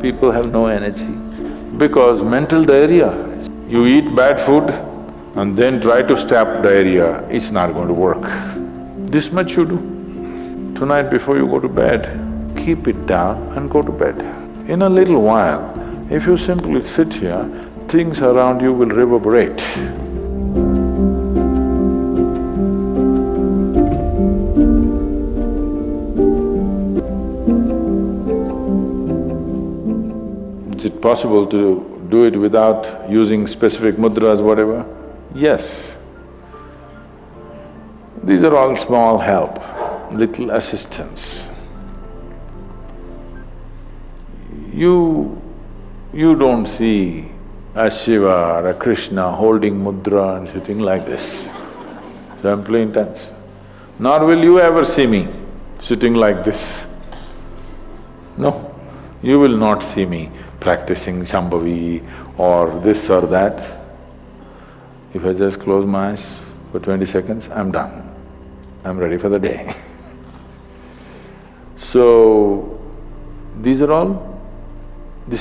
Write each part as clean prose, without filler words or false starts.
people have no energy? Because mental diarrhea. You eat bad food and then try to stop diarrhea, it's not going to work. This much you do. Tonight before you go to bed, keep it down and go to bed. In a little while, if you simply sit here, things around you will reverberate. Is it possible to do it without using specific mudras, whatever? Yes. These are all small help, little assistance. You don't see a Shiva or a Krishna holding mudra and sitting like this, simply intense. Nor will you ever see me sitting like this. No, you will not see me practicing Shambhavi or this or that. If I just close my eyes for 20 seconds, I'm done. I'm ready for the day. So, this is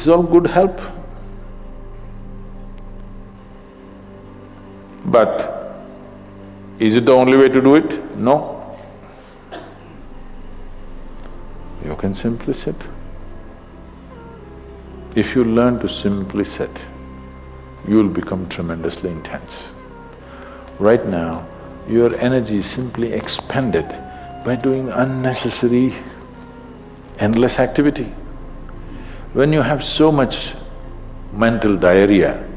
all good help. But is it the only way to do it? No. You can simply sit. If you learn to simply sit, you'll become tremendously intense. Right now, your energy is simply expended by doing unnecessary, endless activity. When you have so much mental diarrhea,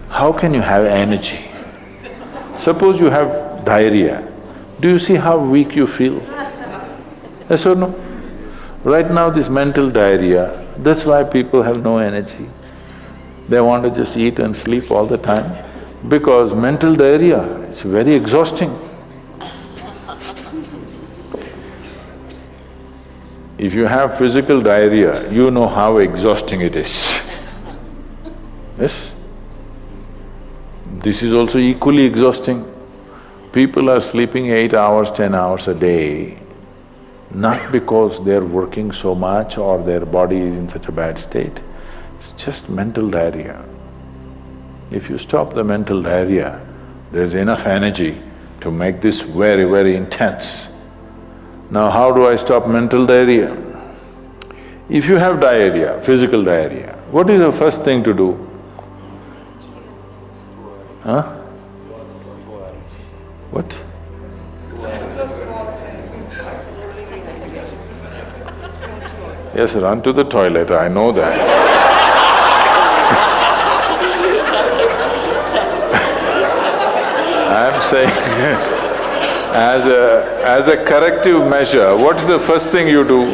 how can you have energy? Suppose you have diarrhea, do you see how weak you feel? Yes or no? Right now this mental diarrhea, that's why people have no energy. They want to just eat and sleep all the time because mental diarrhea is very exhausting. If you have physical diarrhea, you know how exhausting it is. Yes? This is also equally exhausting. People are sleeping 8 hours, 10 hours a day, not because they're working so much or their body is in such a bad state, it's just mental diarrhea. If you stop the mental diarrhea, there's enough energy to make this very, very intense. Now how do I stop mental diarrhea? If you have diarrhea, physical diarrhea, what is the first thing to do? Huh? What? Yes, run to the toilet, I know that. I'm saying as a corrective measure, what's the first thing you do?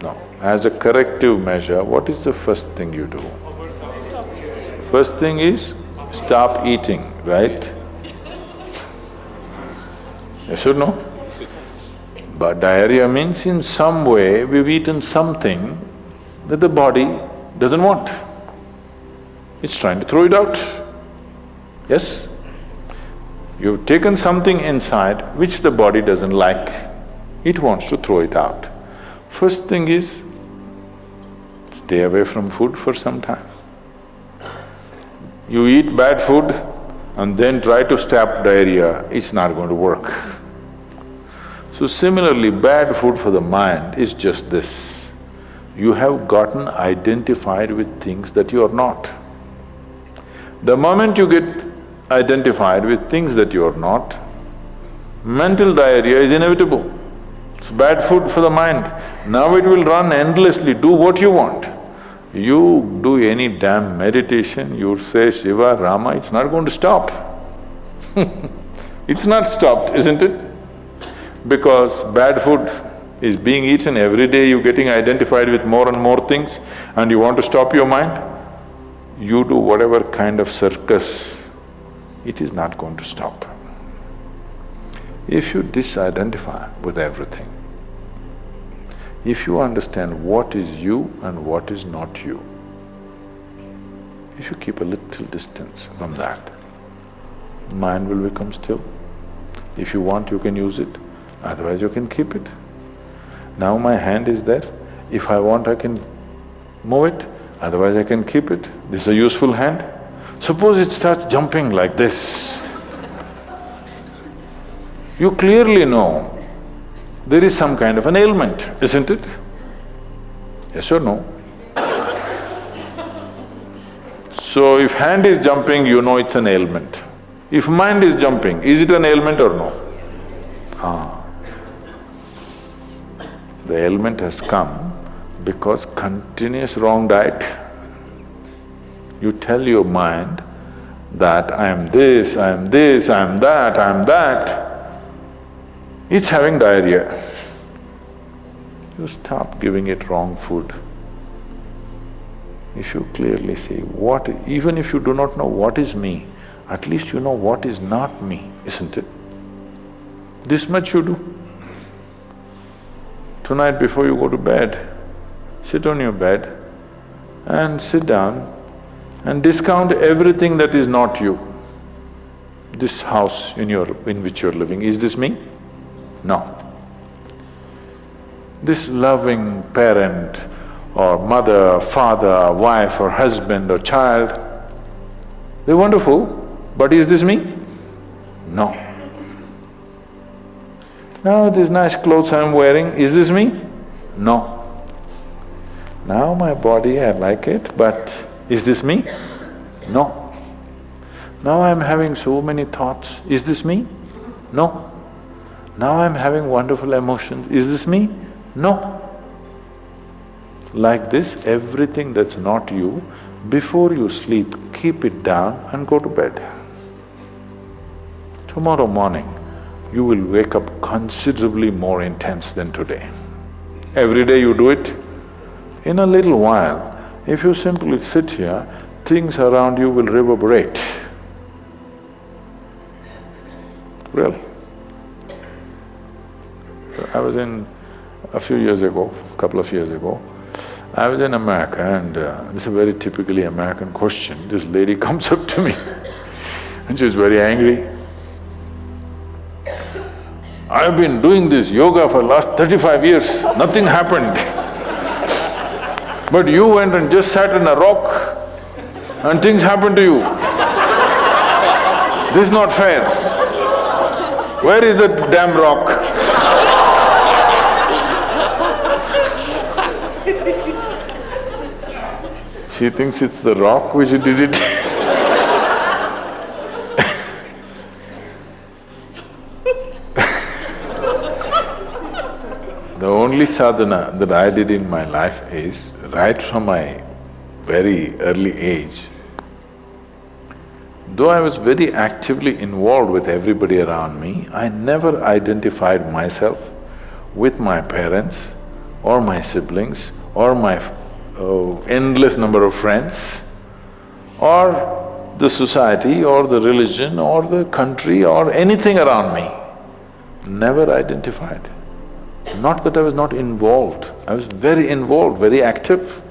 No, as a corrective measure, what is the first thing you do? First thing is stop eating, right? Yes or no? But diarrhea means in some way we've eaten something that the body doesn't want. It's trying to throw it out. Yes? You've taken something inside which the body doesn't like, it wants to throw it out. First thing is, stay away from food for some time. You eat bad food and then try to stop diarrhea, it's not going to work. So similarly, bad food for the mind is just this. You have gotten identified with things that you are not. The moment you get identified with things that you are not, mental diarrhea is inevitable. It's bad food for the mind. Now it will run endlessly, do what you want. You do any damn meditation, you say Shiva, Rama, it's not going to stop. It's not stopped, isn't it? Because bad food is being eaten every day, you're getting identified with more and more things and you want to stop your mind, you do whatever kind of circus, it is not going to stop. If you disidentify with everything, if you understand what is you and what is not you, if you keep a little distance from that, mind will become still. If you want, you can use it. otherwise you can keep it. Now my hand is there, if I want I can move it, otherwise I can keep it. This is a useful hand. Suppose it starts jumping like this. You clearly know there is some kind of an ailment, isn't it? Yes or no? So if hand is jumping, you know it's an ailment. If mind is jumping, is it an ailment or no? The ailment has come because continuous wrong diet. You tell your mind that I am this, I am this, I am that, I am that. It's having diarrhea. You stop giving it wrong food. If you clearly see what… even if you do not know what is me, at least you know what is not me, isn't it? This much you do. Tonight before you go to bed, sit on your bed and sit down and discount everything that is not you. This house in which you're living, is this me? No. This loving parent or mother, father, wife or husband or child, they're wonderful, but is this me? No. Now these nice clothes I'm wearing, is this me? No. Now my body, I like it, but is this me? No. Now I'm having so many thoughts, is this me? No. Now I'm having wonderful emotions, is this me? No. Like this, everything that's not you, before you sleep, keep it down and go to bed. Tomorrow morning, you will wake up considerably more intense than today. Every day you do it. In a little while, if you simply sit here, things around you will reverberate. Really. I was in… a few years ago, couple of years ago, I was in America and this is a very typically American question. This lady comes up to me and she's very angry. I've been doing this yoga for last 35 years, nothing happened. But you went and just sat on a rock and things happened to you. This is not fair. Where is that damn rock? She thinks it's the rock which did it. The only sadhana that I did in my life is, right from my very early age, though I was very actively involved with everybody around me, I never identified myself with my parents or my siblings or my endless number of friends or the society or the religion or the country or anything around me. Never identified. Not that I was not involved, I was very involved, very active.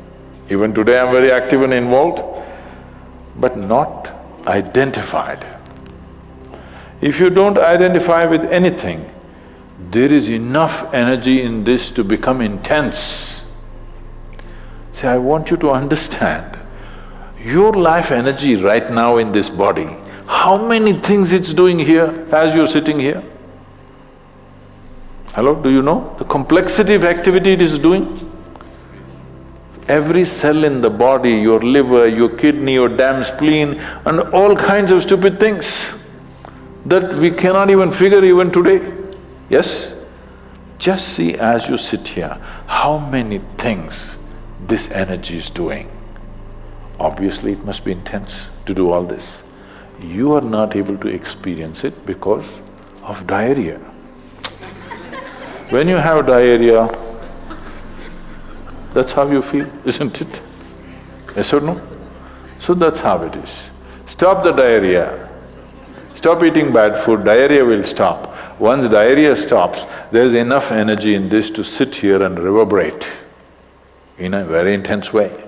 Even today I'm very active and involved, but not identified. If you don't identify with anything, there is enough energy in this to become intense. See, I want you to understand, your life energy right now in this body, how many things it's doing here as you're sitting here? Hello, do you know the complexity of activity it is doing? Every cell in the body, your liver, your kidney, your damn spleen and all kinds of stupid things that we cannot even figure even today. Yes? Just see as you sit here, how many things this energy is doing. Obviously it must be intense to do all this. You are not able to experience it because of diarrhea. When you have diarrhea, that's how you feel, isn't it? Yes or no? So that's how it is. Stop the diarrhea. Stop eating bad food, diarrhea will stop. Once diarrhea stops, there's enough energy in this to sit here and reverberate in a very intense way.